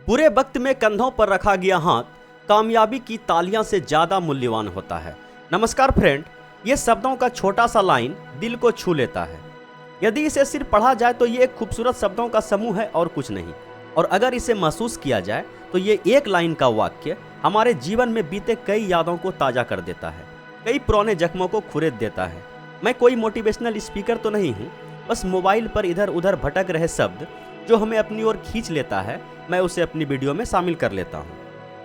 बुरे वक्त में कंधों पर रखा गया हाथ कामयाबी की तालियां से ज्यादा मूल्यवान होता है। नमस्कार फ्रेंड, ये शब्दों का छोटा सा लाइन दिल को छू लेता है। यदि इसे सिर्फ पढ़ा जाए तो ये एक खूबसूरत शब्दों का समूह है और कुछ नहीं। और अगर इसे महसूस किया जाए तो ये एक लाइन का वाक्य हमारे जीवन में बीते कई यादों को ताज़ा कर देता है, कई पुराने जख्मों को खुरेद देता है। मैं कोई मोटिवेशनल स्पीकर तो नहीं हूँ, बस मोबाइल पर इधर उधर भटक रहे शब्द जो हमें अपनी ओर खींच लेता है, मैं उसे अपनी वीडियो में शामिल कर लेता हूँ।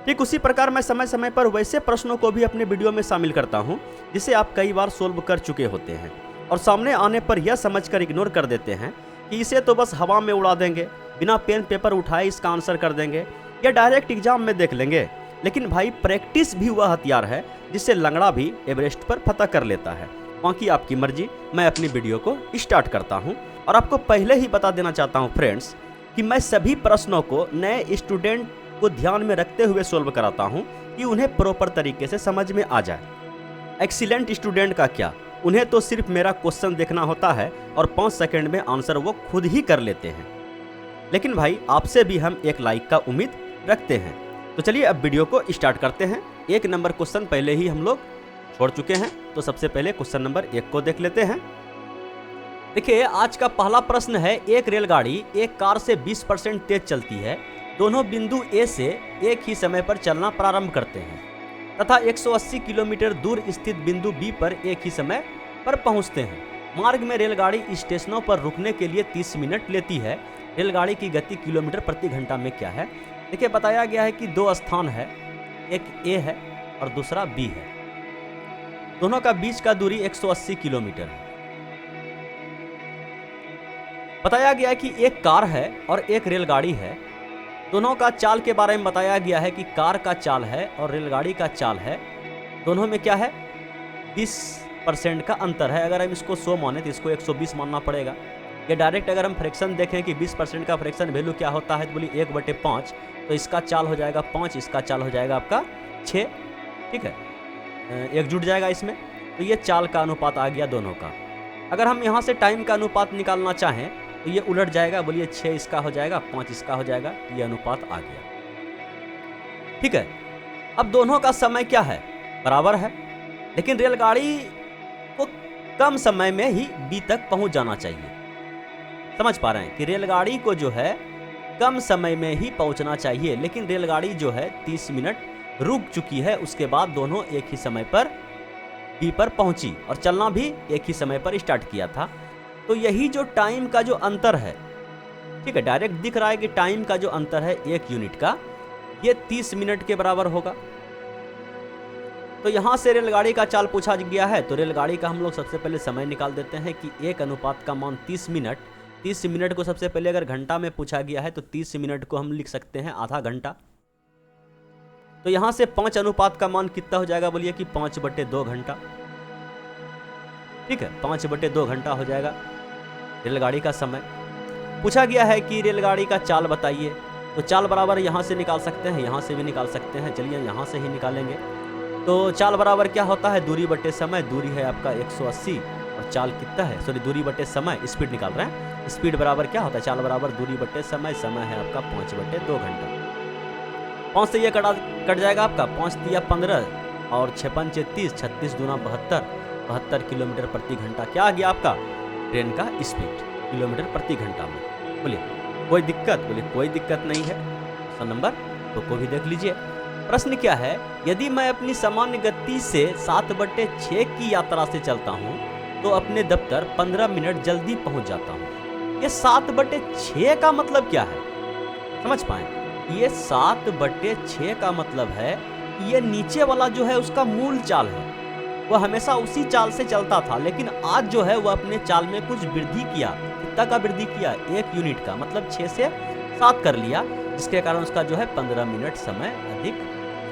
ठीक उसी प्रकार मैं समय समय पर वैसे प्रश्नों को भी अपने वीडियो में शामिल करता हूँ जिसे आप कई बार सोल्व कर चुके होते हैं और सामने आने पर यह समझकर इग्नोर कर देते हैं कि इसे तो बस हवा में उड़ा देंगे, बिना पेन पेपर उठाए इसका आंसर कर देंगे या डायरेक्ट एग्जाम में देख लेंगे। लेकिन भाई, प्रैक्टिस भी वह हथियार है जिससे लंगड़ा भी एवरेस्ट पर फतह कर लेता है। बाकी आपकी मर्जी। मैं अपनी वीडियो को स्टार्ट करता हूँ और आपको पहले ही बता देना चाहता हूँ फ्रेंड्स कि मैं सभी प्रश्नों को नए स्टूडेंट को ध्यान में रखते हुए सोल्व कराता हूँ कि उन्हें प्रॉपर तरीके से समझ में आ जाए। एक्सीलेंट स्टूडेंट का क्या, उन्हें तो सिर्फ मेरा क्वेश्चन देखना होता है और 5 सेकंड में आंसर वो खुद ही कर लेते हैं। लेकिन भाई, आपसे भी हम एक लाइक का उम्मीद रखते हैं। तो चलिए अब वीडियो को स्टार्ट करते हैं। 1 नंबर क्वेश्चन पहले ही हम लोग छोड़ चुके हैं, तो सबसे पहले क्वेश्चन नंबर 1 को देख लेते हैं। देखिए, आज का पहला प्रश्न है, एक रेलगाड़ी एक कार से 20% तेज चलती है। दोनों बिंदु ए से एक ही समय पर चलना प्रारंभ करते हैं तथा 180 किलोमीटर दूर स्थित बिंदु बी पर एक ही समय पर पहुंचते हैं। मार्ग में रेलगाड़ी स्टेशनों पर रुकने के लिए 30 मिनट लेती है। रेलगाड़ी की गति किलोमीटर प्रति घंटा में क्या है? देखिए, बताया गया है कि 2 स्थान है, एक ए है और दूसरा बी है। दोनों का बीच का दूरी 180 किलोमीटर है। बताया गया है कि एक कार है और एक रेलगाड़ी है। दोनों का चाल के बारे में बताया गया है कि कार का चाल है और रेलगाड़ी का चाल है। दोनों में क्या है? 20% का अंतर है। अगर हम इसको 100 माने तो इसको 120 मानना पड़ेगा। या डायरेक्ट अगर हम फ्रैक्शन देखें कि 20% का फ्रैक्शन वैल्यू क्या होता है, तो बोलिए 1/5, तो इसका चाल हो जाएगा 5, इसका चाल हो जाएगा आपका 6। ठीक है, 1 जुड़ जाएगा इसमें। तो ये चाल का अनुपात आ गया दोनों का। अगर हम यहाँ से टाइम का अनुपात निकालना चाहें तो ये उलट जाएगा, बोलिए 6 इसका हो जाएगा, 5 इसका हो जाएगा। ये अनुपात आ गया। ठीक है, अब दोनों का समय क्या है? बराबर है। लेकिन रेलगाड़ी को कम समय में ही बी तक पहुंच जाना चाहिए। समझ पा रहे हैं कि रेलगाड़ी को जो है कम समय में ही पहुंचना चाहिए, लेकिन रेलगाड़ी जो है 30 मिनट रुक चुकी है। उसके बाद दोनों एक ही समय पर बी पर पहुंची और चलना भी एक ही समय पर स्टार्ट किया था। तो यही जो टाइम का जो अंतर है, ठीक है, डायरेक्ट दिख रहा है कि टाइम का जो अंतर है 1 यूनिट का, ये 30 मिनट के बराबर होगा। तो यहाँ से रेलगाड़ी का चाल पूछा गया है, तो रेलगाड़ी का हम लोग सबसे पहले समय निकाल देते हैं कि 1 अनुपात का मान 30 मिनट। 30 मिनट को सबसे पहले अगर घंटा में पूछा गया है तो 30 मिनट को हम लिख सकते हैं आधा घंटा। तो यहाँ से 5 अनुपात का मान कितना हो जाएगा? बोलिए कि 5/2 घंटा। ठीक है, 5/2 घंटा हो जाएगा रेलगाड़ी का समय। पूछा गया है कि रेलगाड़ी का चाल बताइए, तो चाल बराबर यहाँ से निकाल सकते हैं, यहाँ से भी निकाल सकते हैं। चलिए यहाँ से ही निकालेंगे। तो चाल बराबर क्या होता है? दूरी बटे समय। दूरी है आपका 180 और चाल कितना है? सॉरी, दूरी बटे समय, स्पीड निकाल रहे हैं। स्पीड बराबर क्या होता है? चाल बराबर दूरी बटे समय। समय है आपका 5/2 घंटा। 5 से ये कट जाएगा आपका, 5 तिया 15 और 6 पंचे 30, 36 दूना 72 किलोमीटर प्रति घंटा। क्या आ गया आपका? ट्रेन का स्पीड किलोमीटर प्रति घंटा में। बोलिए कोई दिक्कत? बोलिए कोई दिक्कत नहीं है। क्वेश्चन नंबर 2 को भी देख लीजिए। प्रश्न क्या है? यदि मैं अपनी सामान्य गति से 7/6 की यात्रा से चलता हूँ तो अपने दफ्तर 15 मिनट जल्दी पहुँच जाता हूँ। ये 7/6 का मतलब क्या है? समझ पाए? ये 7/6 का मतलब है ये नीचे वाला जो है उसका मूल चाल है। वह हमेशा उसी चाल से चलता था, लेकिन आज जो है वह अपने चाल में कुछ वृद्धि किया। कितना का वृद्धि किया? 1 यूनिट का, मतलब 6 से 7 कर लिया, जिसके कारण उसका जो है 15 मिनट समय अधिक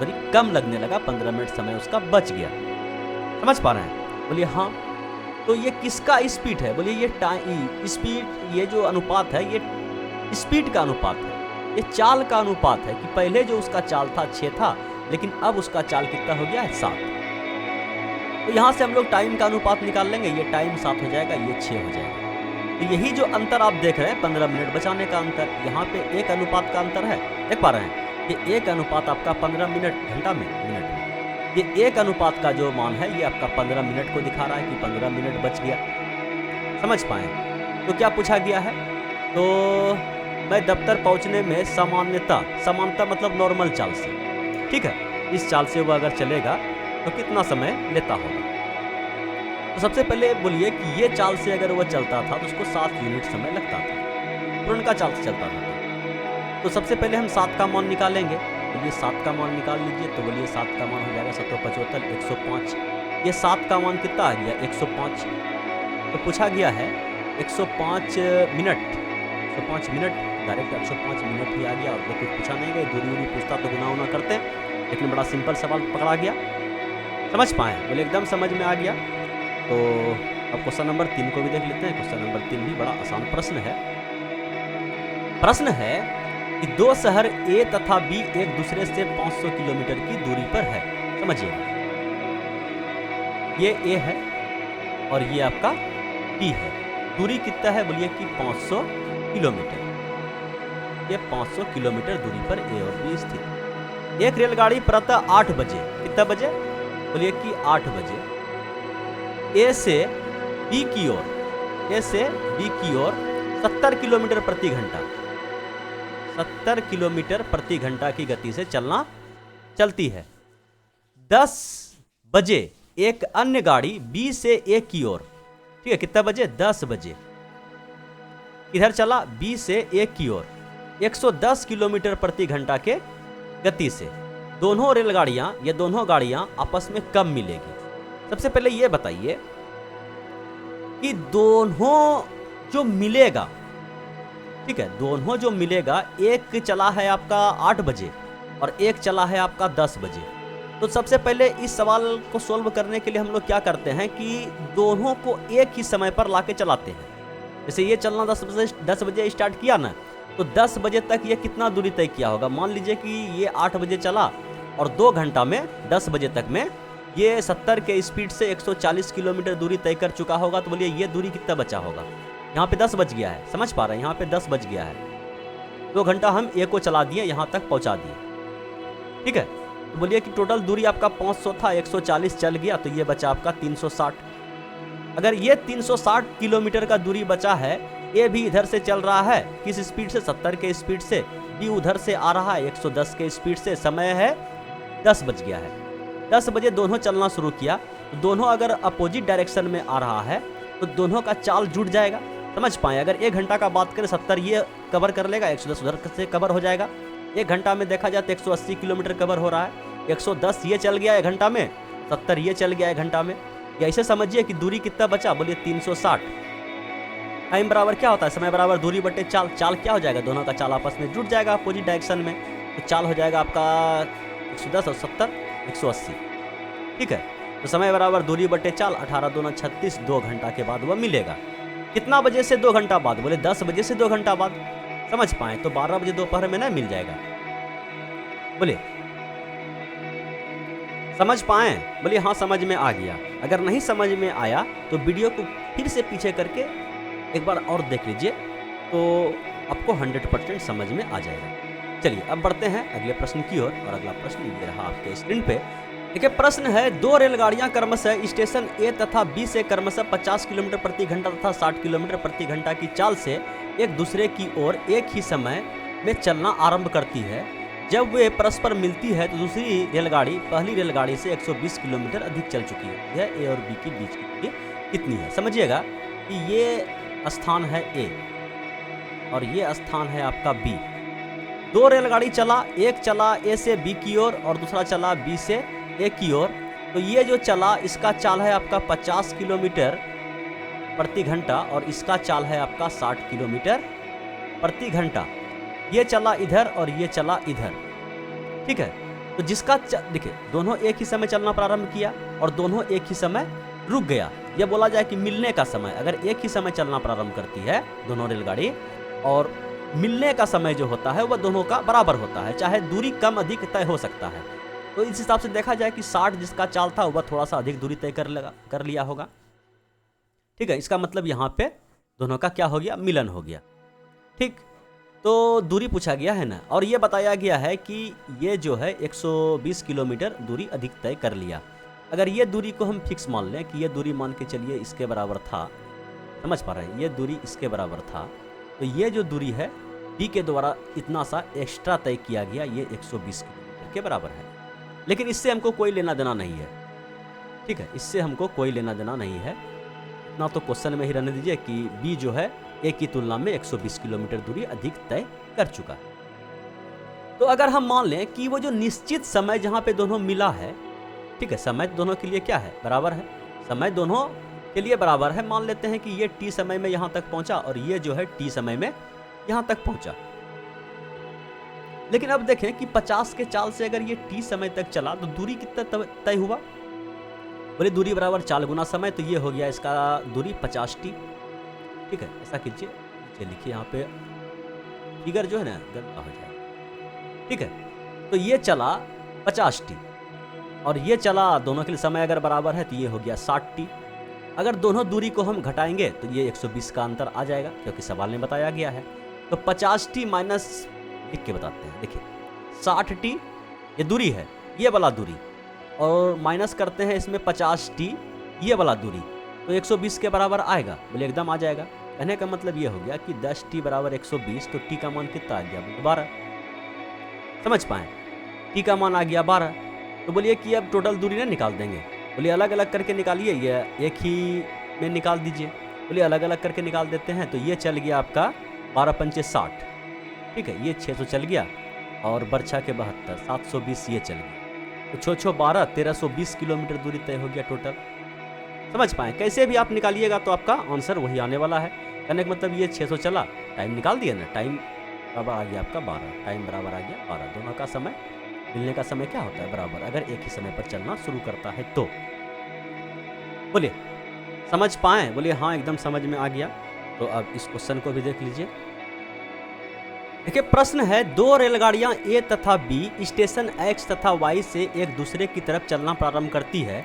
बड़ी कम लगने लगा। 15 मिनट समय उसका बच गया। समझ पा रहे हैं? बोलिए हाँ। तो ये किसका स्पीड है? बोलिए ये टाइम स्पीड, ये जो अनुपात है ये स्पीड का अनुपात है, ये चाल का अनुपात है। कि पहले जो उसका चाल था 6 था, लेकिन अब उसका चाल कितना हो गया है? 7। तो यहाँ से हम लोग टाइम का अनुपात निकाल लेंगे। ये टाइम 7 हो जाएगा, ये 6 हो जाएगा। तो यही जो अंतर आप देख रहे हैं 15 मिनट बचाने का अंतर, यहाँ पे 1 अनुपात का अंतर है, देख पा रहे हैं। ये 1 अनुपात आपका 15 मिनट, घंटा में मिनट में, ये 1 अनुपात का जो मान है ये आपका 15 मिनट को दिखा रहा है कि 15 मिनट बच गया। समझ पाए? तो क्या पूछा गया है, तो मैं दफ्तर पहुंचने में समानता मतलब नॉर्मल चाल से, ठीक है, इस चाल से वो अगर चलेगा तो कितना समय लेता होगा। तो सबसे पहले बोलिए कि ये चाल से अगर वो चलता था तो उसको 7 यूनिट समय लगता था, पुरान का चाल से चलता था। तो सबसे पहले हम 7 का मान निकालेंगे। बोलिए 7 का मान निकाल लीजिए। तो बोलिए 7 का मान हो जाएगा 775 105। ये 7 का मान कितना आ गया 105। तो पूछा गया है 105 मिनट, 105 मिनट, डायरेक्ट 105 मिनट ही आ गया और कुछ पूछा नहीं गया। दूरी पूछता तो गुना उना करते, लेकिन बड़ा सिंपल सवाल पकड़ा गया। समझ पाए? बोले एकदम समझ में आ गया। तो अब क्वेश्चन नंबर 3 को भी देख लेते हैं। क्वेश्चन नंबर 3 भी बड़ा आसान प्रश्न है। प्रश्न है कि 2 शहर ए तथा बी एक दूसरे से 500 किलोमीटर की दूरी पर है। समझिएगा, ये ए है और ये आपका बी है। दूरी कितना है? बोलिए कि 500 किलोमीटर। ये 500 किलोमीटर दूरी पर ए और बी स्थित। एक रेलगाड़ी प्रातः 8 बजे, कितना बजे? बोलिए कि 8 बजे ए से बी की ओर, 70 किलोमीटर प्रति घंटा, 70 किलोमीटर प्रति घंटा की गति से चलती है। 10 बजे एक अन्य गाड़ी बी से ए की ओर, ठीक है, कितना बजे? 10 बजे इधर चला बी से ए की ओर 110 किलोमीटर प्रति घंटा के गति से। दोनों रेलगाड़ियां, ये दोनों गाड़ियां आपस में कब मिलेगी? सबसे पहले ये बताइए कि दोनों जो मिलेगा, ठीक है, दोनों जो मिलेगा, एक चला है आपका 8 बजे और एक चला है आपका 10 बजे। तो सबसे पहले इस सवाल को सोल्व करने के लिए हम लोग क्या करते हैं कि दोनों को एक ही समय पर लाके चलाते हैं। जैसे ये चलना 10 बजे स्टार्ट किया ना, तो 10 बजे तक ये कितना दूरी तय किया होगा? मान लीजिए कि ये 8 बजे चला और 2 घंटा में 10 बजे तक में ये 70 के स्पीड से 140 किलोमीटर दूरी तय कर चुका होगा। तो बोलिए ये दूरी कितना बचा होगा? यहाँ पे 10 बज गया है, समझ पा रहे हैं? यहाँ पे 10 बज गया है। 2 घंटा हम ए को चला दिए, यहाँ तक पहुँचा दिए, ठीक है। तो बोलिए कि टोटल दूरी आपका 500 था, 140 चल गया, तो ये बचा आपका 360। अगर ये 360 किलोमीटर का दूरी बचा है, ए भी इधर से चल रहा है, किस स्पीड से? 70 के स्पीड से। बी उधर से आ रहा है 110 के स्पीड से। समय है 10 बज गया है। 10 बजे दोनों चलना शुरू किया, तो दोनों अगर अपोजिट डायरेक्शन में आ रहा है तो दोनों का चाल जुड़ जाएगा। समझ पाए? अगर 1 घंटा का बात करें, 70 ये कवर कर लेगा, 110 उधर से कवर हो जाएगा। 1 घंटा में देखा जाए तो 180 किलोमीटर कवर हो रहा है। 110 ये चल गया 1 घंटा में, 70 ये चल गया 1 घंटा में। या ऐसे समझिए कि दूरी कितना बचा? बोलिए 360। टाइम बराबर क्या होता है? समय बराबर दूरी बटे चाल। चाल क्या हो जाएगा? दोनों का चाल आपस में जुड़ जाएगा अपोजिट डायरेक्शन में। तो चाल हो जाएगा आपका 110 और 70 180, ठीक है। तो समय बराबर दूरी बटे चाल, 18 दूना 36, 2 घंटा के बाद वह मिलेगा। कितना बजे से 2 घंटा बाद? बोले 10 बजे से 2 घंटा बाद। समझ पाए? तो 12 बजे दोपहर में ना मिल जाएगा। बोले समझ पाए? बोलिए हाँ समझ में आ गया। अगर नहीं समझ में आया तो वीडियो को फिर से पीछे करके एक बार और देख लीजिए, तो आपको 100% समझ में आ जाएगा। चलिए अब बढ़ते हैं अगले प्रश्न की ओर। और अगला प्रश्न ये रहा आपके स्क्रीन पे। देखिए प्रश्न है, 2 रेलगाड़ियां क्रमशः स्टेशन ए तथा बी से क्रमशः 50 किलोमीटर प्रति घंटा तथा 60 किलोमीटर प्रति घंटा की चाल से एक दूसरे की ओर एक ही समय में चलना आरंभ करती है। जब वे परस्पर मिलती है तो दूसरी रेलगाड़ी पहली रेलगाड़ी से 120 किलोमीटर अधिक चल चुकी है। यह ए और बी के बीच की दूरी कितनी है? समझिएगा कि ये स्थान है ए और ये स्थान है आपका बी। 2 रेलगाड़ी चला, एक चला ए से बी की ओर और दूसरा चला बी से ए की ओर। तो ये जो चला इसका चाल है आपका 50 किलोमीटर प्रति घंटा और इसका चाल है आपका 60 किलोमीटर प्रति घंटा। ये चला इधर और ये चला इधर, ठीक है। तो जिसका देखिए दोनों एक ही समय चलना प्रारंभ किया और दोनों एक ही समय रुक गया। यह बोला जाए कि मिलने का समय, अगर एक ही समय चलना प्रारंभ करती है दोनों रेलगाड़ी और मिलने का समय जो होता है वह दोनों का बराबर होता है, चाहे दूरी कम अधिक तय हो सकता है। तो इस हिसाब से देखा जाए कि 60 जिसका चाल था वह थोड़ा सा अधिक दूरी तय कर लिया होगा, ठीक है। इसका मतलब यहाँ पे दोनों का क्या हो गया, मिलन हो गया। ठीक, तो दूरी पूछा गया है ना, और ये बताया गया है कि ये जो है 120 किलोमीटर दूरी अधिक तय कर लिया। अगर ये दूरी को हम फिक्स मान लें कि ये दूरी मान के चलिए इसके बराबर था, समझ पा रहे हैं, ये दूरी इसके बराबर था, तो ये जो दूरी है बी के द्वारा इतना सा एक्स्ट्रा तय किया गया, ये 120 किलोमीटर के बराबर है। लेकिन इससे हमको कोई लेना देना नहीं है, ठीक है, इससे हमको कोई लेना देना नहीं है। इतना तो क्वेश्चन में ही रहने दीजिए कि बी जो है ए की तुलना में 120 किलोमीटर दूरी अधिक तय कर चुका है। तो अगर हम मान लें कि वो जो निश्चित समय जहां पे दोनों मिला है, ठीक है, समय दोनों के लिए क्या है, बराबर है, समय दोनों के लिए बराबर है। मान लेते हैं कि ये टी समय में यहां तक पहुंचा और ये जो है टी समय में यहां तक पहुंचा। लेकिन अब देखें कि 50 के चाल से अगर ये टी समय तक चला तो दूरी कितना तय हुआ, बोले दूरी बराबर चाल गुना समय, तो ये हो गया इसका दूरी 50 टी। ठीक है, ऐसा कीजिए, लिखिए यहाँ पे फिगर जो है ना गंदा हो जाए। ठीक है, तो ये चला 50 टी और ये चला, दोनों के लिए समय अगर बराबर है तो ये हो गया 60 टी। अगर दोनों दूरी को हम घटाएंगे तो ये 120 का अंतर आ जाएगा, क्योंकि सवाल में बताया गया है। तो 50 टी माइनस लिख के बताते हैं, देखिए 60 टी ये दूरी है, ये वाला दूरी, और माइनस करते हैं इसमें 50 टी ये वाला दूरी, तो 120 के बराबर आएगा, बोले एकदम आ जाएगा। कहने का मतलब ये हो गया कि 10 टी बराबर 120, तो टी का मान कितना आ गया, बोले 12। समझ पाए, टी का मान आ गया 12। तो बोलिए कि अब टोटल दूरी ना निकाल देंगे, बोलिए अलग अलग करके निकालिए, ये एक ही में निकाल दीजिए। बोलिए अलग अलग करके निकाल देते हैं, तो ये चल गया आपका 12 पंचे 60, ठीक है, ये 600 चल गया, और बरछा के 72, 720 ये चल गया, तो 6 12 1320 किलोमीटर दूरी तय हो गया टोटल। समझ पाए, कैसे भी आप निकालिएगा तो आपका आंसर वही आने वाला है। कहने का मतलब ये 600 चला, टाइम निकाल दिया ना, टाइम बराबर आ गया आपका 12, टाइम बराबर आ गया 12। दोनों का समय, मिलने का समय क्या होता है, बराबर, अगर एक ही समय पर चलना शुरू करता है तो। बोलिए समझ पाए, बोलिए हाँ एकदम समझ में आ गया। तो अब इस क्वेश्चन को भी देख लीजिए। देखिए प्रश्न है, दो रेलगाड़ियां ए तथा बी स्टेशन एक्स तथा वाई से एक दूसरे की तरफ चलना प्रारंभ करती है,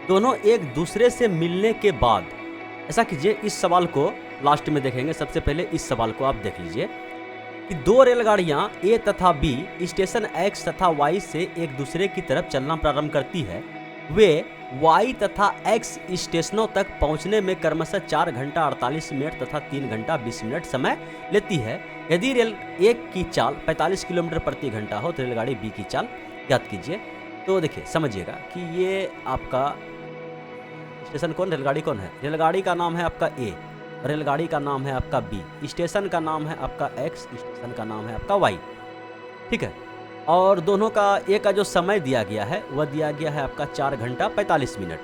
दोनों एक दूसरे से मिलने के बाद। ऐसा कीजिए, इस सवाल को लास्ट में देखेंगे, सबसे पहले इस सवाल को आप देख लीजिए कि दो रेलगाड़ियां ए तथा बी स्टेशन एक्स तथा वाई से एक दूसरे की तरफ चलना प्रारंभ करती है, वे वाई तथा एक्स स्टेशनों तक पहुंचने में क्रमशः 4 घंटा 48 मिनट तथा 3 घंटा 20 मिनट समय लेती है। यदि रेल एक की चाल 45 किलोमीटर प्रति घंटा हो तो रेलगाड़ी बी की चाल ज्ञात कीजिए। तो देखिए समझिएगा कि ये आपका स्टेशन कौन, रेलगाड़ी कौन है, रेलगाड़ी का नाम है आपका ए, रेलगाड़ी का नाम है आपका बी, स्टेशन का नाम है आपका एक्स, स्टेशन का नाम है आपका वाई। ठीक है, और दोनों का ए का जो समय दिया गया है वह दिया गया है आपका 4 घंटा 45 मिनट,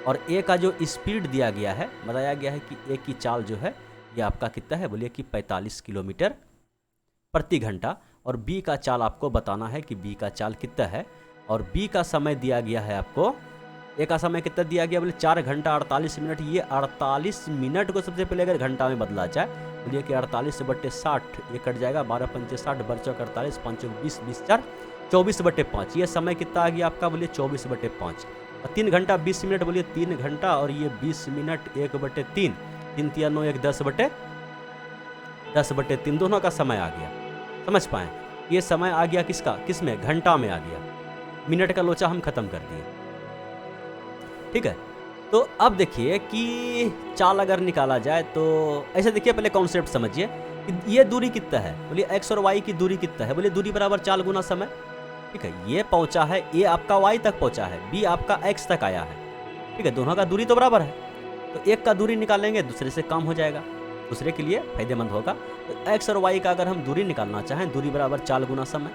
और ए का जो स्पीड दिया गया है, बताया गया है कि ए की चाल जो है ये आपका कितना है, बोलिए कि 45 किलोमीटर प्रति घंटा, और बी का चाल आपको बताना है कि बी का चाल कितना है, और बी का समय दिया गया है आपको, ए का समय कितना दिया गया, बोले 4 घंटा 48 मिनट। ये 48 मिनट को सबसे पहले अगर घंटा में बदला जाए, बोलिए कि 48/60, ये कट जाएगा, 12 पंचे 60, बरचौ 48, 5 20, 20 4 24/5। ये समय कितना आ गया आपका, बोलिए 24/5। और 3 घंटा 20 मिनट, बोलिए 3 घंटा और ये 20 मिनट 1/3, 3 3 9 1 10/3, दोनों का समय आ गया। समझ पाए, ये समय आ गया किसका, किसमें, घंटा में आ गया, मिनट का लोचा हम खत्म कर दिए। ठीक है, तो अब देखिए कि चाल अगर निकाला जाए तो ऐसे देखिए, पहले कॉन्सेप्ट समझिए कि ये दूरी कितना है, बोलिए एक्स और वाई की दूरी कितना है, बोलिए दूरी बराबर चाल गुना समय। ठीक है, ये पहुंचा है, ए आपका वाई तक पहुंचा है, बी आपका एक्स तक आया है। ठीक है, दोनों का दूरी तो बराबर है, तो एक का दूरी निकालेंगे दूसरे से कम हो जाएगा, दूसरे के लिए फायदेमंद होगा। तो एक्स और वाई का अगर हम दूरी निकालना चाहें, दूरी बराबर चाल गुना समय।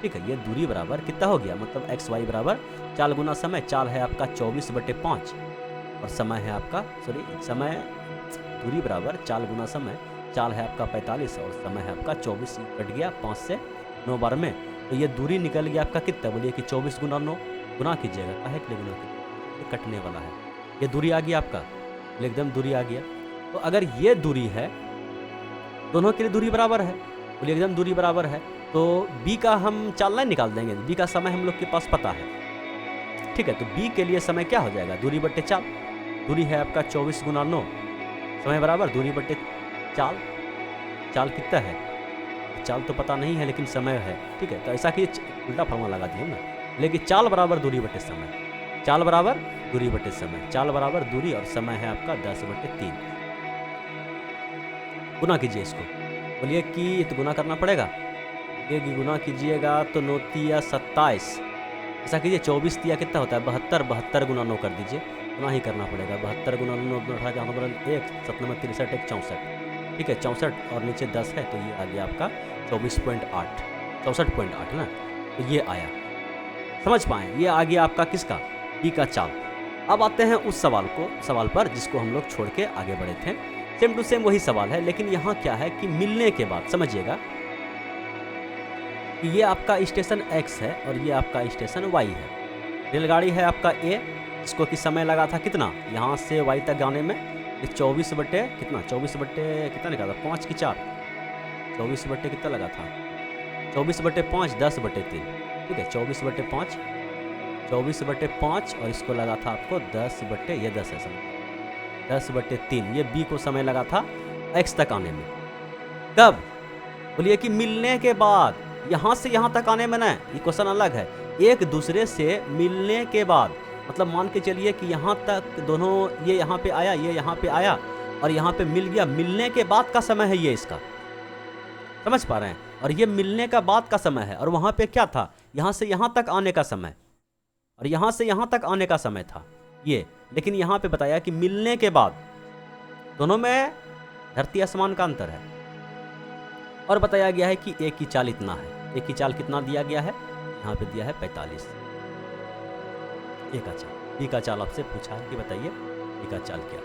ठीक है, ये दूरी बराबर कितना हो गया, मतलब एक्स वाई बराबर चाल गुना समय। चाल है आपका 24/5 और समय है आपका, समय, दूरी बराबर चाल गुना समय, चाल है आपका 45 और समय है आपका 24, कट गया 5 से 9 बार में, तो ये दूरी निकल गया आपका कितना, बोलिए कि 24 × 9 गुना कीजिएगा, काहे के लिए गुना कीजिएगा, ये कटने वाला है, ये दूरी आ गया आपका, एकदम दूरी आ गया। तो अगर ये दूरी है, दोनों के लिए दूरी बराबर है, बोलिए एकदम दूरी बराबर है, तो बी का हम चाल नहीं निकाल देंगे, बी का समय हम लोग के पास पता है। ठीक है, तो बी के लिए समय क्या हो जाएगा, दूरी बट्टे चाल, दूरी है आपका 24 × 9, समय बराबर दूरी बट्टे चाल, चाल कितना है, चाल तो पता नहीं है लेकिन समय है, ठीक है। तो ऐसा कि उल्टा फॉर्मूला लगा दिया ना, लेकिन चाल बराबर दूरी बटे समय, चाल बराबर दूरी बटे समय, चाल बराबर दूरी और समय है आपका 10/3। गुना कीजिए इसको, बोलिए कि तो गुना करना पड़ेगा, ये गुना कीजिएगा तो 9 तिया 27, ऐसा कीजिए 24 तिया कितना होता है 72, 72 गुना 9 कर दीजिए, गुना ही करना पड़ेगा, 72 गुना 9 उठा के 1 7 9 63 1 64, ठीक है 64 और नीचे 10 है तो ये आ गया आपका 24.8, 64.8 ना, तो ये आया, समझ पाए, ये आ गया आपका किसका, बी का चाल। अब आते हैं उस सवाल पर जिसको हम लोग छोड़ के आगे बढ़े थे, सेम टू सेम वही सवाल है, लेकिन यहाँ क्या है कि मिलने के बाद समझिएगा कि ये आपका स्टेशन X है और ये आपका स्टेशन Y है। रेलगाड़ी है आपका A, इसको कि समय लगा था कितना, यहाँ से Y तक जाने में 24 बटे कितना, 24 बटे कितना निकाला, 5 की 4, 24 बटे कितना लगा था, 24 बटे 5 10/3, ठीक है 24 बटे 5, 24 बटे 5 और इसको लगा था आपको 10 बटे, ये 10 है समय, 10/3, ये B को समय लगा था X तक आने में। कब, बोलिए कि मिलने के बाद, यहाँ से यहाँ तक आने में ना, ये क्वेश्चन अलग है, एक दूसरे से मिलने के बाद, मतलब मान के चलिए कि यहाँ तक दोनों, ये यहाँ पे आया, ये यहाँ पे आया और यहाँ पे मिल गया, मिलने के बाद का समय है ये इसका, समझ पा रहे हैं, और ये मिलने का बाद का समय है, और वहाँ पे क्या था, यहाँ से यहाँ तक आने का समय और यहाँ से यहाँ तक आने का समय था ये, लेकिन यहाँ पे बताया कि मिलने के बाद, दोनों में धरती आसमान का अंतर है, और बताया गया है कि एक की चाल इतना है, एक की चाल कितना दिया गया है, यहाँ पे दिया है 45, एक का चाल, बी का चाल आपसे पूछा है कि बताइए बी का चाल क्या।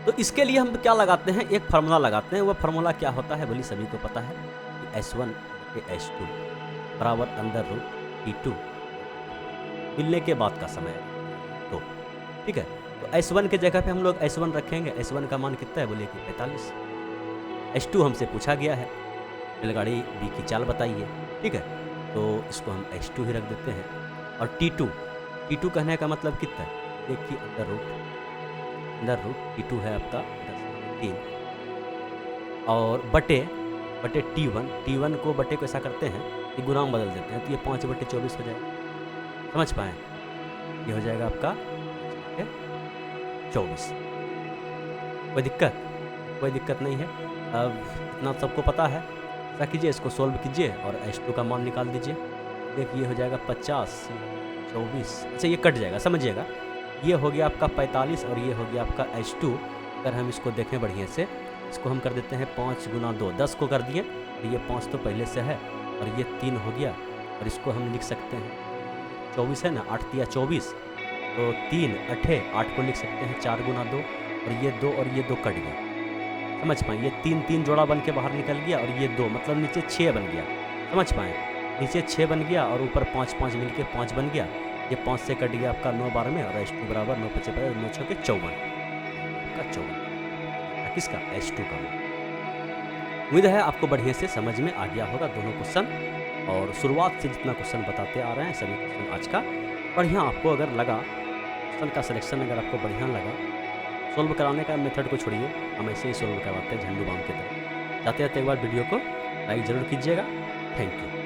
तो इसके लिए हम क्या लगाते हैं, एक फार्मूला लगाते हैं, वो फार्मूला क्या होता है, बोली सभी को पता है कि S1 S2 बराबर √T2, मिलने के बाद का समय तो, ठीक है। तो S1 के जगह पे हम लोग S1 रखेंगे, S1 का मान कितना है, बोलिए कि 45, S2 हमसे पूछा गया है, रेलगाड़ी बी की चाल बताइए, ठीक है, तो इसको हम S2 ही रख देते हैं, और T2 कहने का मतलब कितना है, देखिए अंडर रूट T2 है आपका 10/3 और बटे T1 को बटे को ऐसा करते हैं कि गुना में बदल देते हैं, तो ये 5/24 हो जाएगा, समझ पाए, ये हो जाएगा आपका 24, कोई दिक्कत नहीं है। अब इतना सबको पता है, ऐसा कीजिए इसको सोल्व कीजिए और S2 का मान निकाल दीजिए, देखिए ये हो जाएगा 50 24, अच्छा ये कट जाएगा, समझिएगा, ये हो गया आपका 45 और ये हो गया आपका S2। अगर हम इसको देखें बढ़िया से, इसको हम कर देते हैं 5 गुना 2, 10 को कर दिए, और ये 5 तो पहले से है और ये 3 हो गया, और इसको हम लिख सकते हैं 24 है ना, 8 तिया 24, तो 3 8 को लिख सकते हैं 4 गुना 2, और ये 2 और ये 2 कट गया, समझ पाए, ये 3 जोड़ा बन के बाहर निकल गया, और ये 2 मतलब नीचे 6 बन गया, समझ पाए, नीचे 6 बन गया और ऊपर 5 मिल के 5 बन गया, ये 5 से कट गया आपका 9 12 में, और S2 बराबर 9 5 9 6 के 54 का 54 किसका, S2 का। उम्मीद है आपको बढ़िया से समझ में आ गया होगा दोनों क्वेश्चन, और शुरुआत से जितना क्वेश्चन बताते आ रहे हैं सभी क्वेश्चन आज का बढ़िया आपको अगर लगा, क्वेश्चन का सिलेक्शन अगर आपको बढ़िया लगा, सोल्व कराने का मेथड को छोड़िए, हम ऐसे ही सोल्व करवाते हैं झंडू बाम की तरह। जाते जाते एक बार वीडियो को लाइक ज़रूर कीजिएगा, थैंक यू।